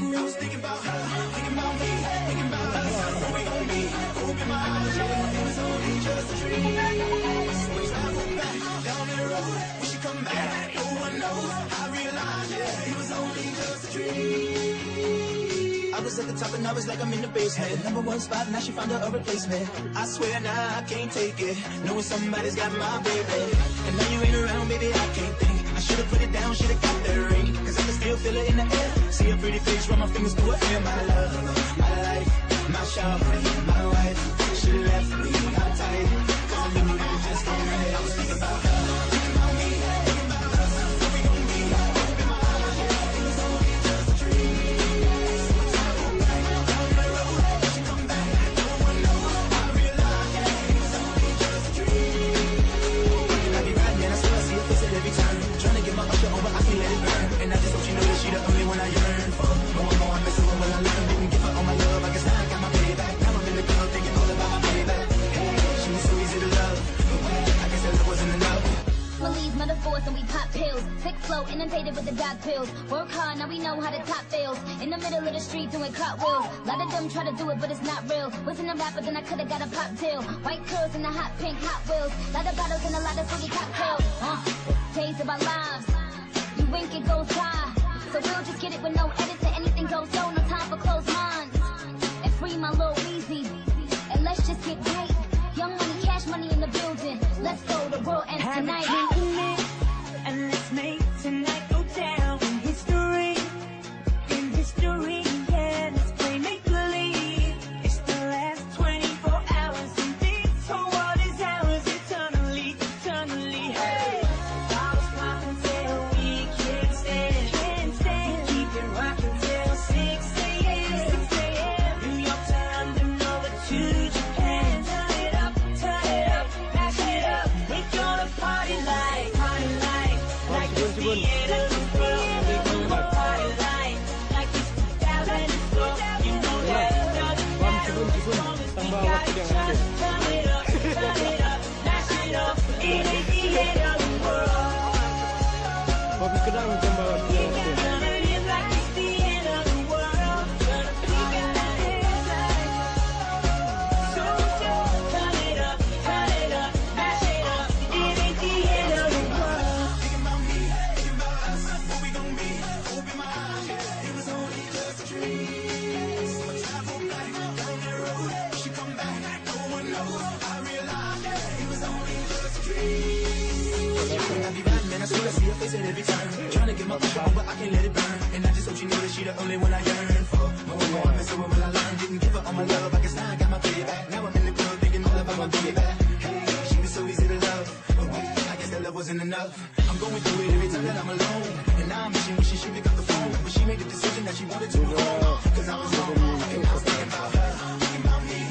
I was thinking about her, thinking about me, thinking about us. Where we gon' be? Open my eyes, yeah. It was only just a dream. Always I look back down the road. When she come back, no one knows. I realized, yeah, it was only just a dream. I was at the top and I was like I'm in the basement. #1 spot, now she found her a replacement. I swear now I can't take it, knowing somebody's got my baby. And now you ain't around, baby, I can't think. I should've put it down, should've got that ring. Cause I can still feel it in the air. See a pretty face, run my fingers through her hair. My love, my life, my shawty, my wife. She left me, I'm tight. Cause I knew that it just ain't right. I was thinking about her, thinking about me, thinking about us. Where we gon' be? Open my eyes, yeah. It was only just a dream. So much time go back down the road. When she come back, no one knows. I realized, yeah, it was only just a dream. And I be riding and I swear I see her face at every time. Trying to get my usher on, but I can't let it burn. And I just hope she know that she the only one I yearn for. More and more I'm messing with what I learned. Didn't give her all my love, I guess now I got my payback. Now I'm in the club thinking all about my payback. Hey, she was so easy to love, I guess that love wasn't enough. Believe metaphors and we pop pills. Sick flow, inundated with the dog pills. Work hard, now we know how the top feels. In the middle of the street doing cartwheels. A lot of them try to do it, but it's not real. Wasn't a rapper, then I could've got a pop deal. White curls and the hot pink Hot Wheels. Lot of bottles and a lot of sweetie cocktails. Days of our lives. You wink, it goes by. So we'll just get it with no edits and anything goes so. No time for closed minds. And free my little easy. And let's just get right. Young money, cash money in the building. Let's go, the world ends tonight. And let's make tonight go down in history. In history, yeah, let's play make believe. It's the last 24 hours and this whole world is ours eternally, eternally. Hey, bottles popping till we can't stand, can't stand. Keep it rocking till 6 a.m. 6 a.m. New York to London, over to Japan. Turn it up, mash it up. We're gonna party like it's the end of the world. We're gonna party like it's 2004. You know that it doesn't matter as long as we got each other. Turn it up, mash it up. It ain't the end of the world. We're gonna live like it's the end of the world. Gonna peek at the headlights. So turn it up, mash it up. It ain't the end of the world. Thinking about me, thinking about us. Where we gon' be? Open my eyes, yeah. It was only just a dream. So much time go back down the road. When she come back, no one knows. I realized, yeah, it was only just a dream. I be riding and I swear I see her face at every time. Trying to get my push on, but I can't let it burn. And I just hope she know that she the only one I yearn for. More and more I'm messing with what I learned. Didn't give her all my love, I guess now I got my payback. Now I'm in the club thinking all about my baby. Hey, she was so easy to love, I guess that love wasn't enough. I'm going through it every time that I'm alone. And now I'm wishing she pick up the phone. But she made the decision that she wanted to move on. Cause I was wrong, and I was thinking about her, thinking about me.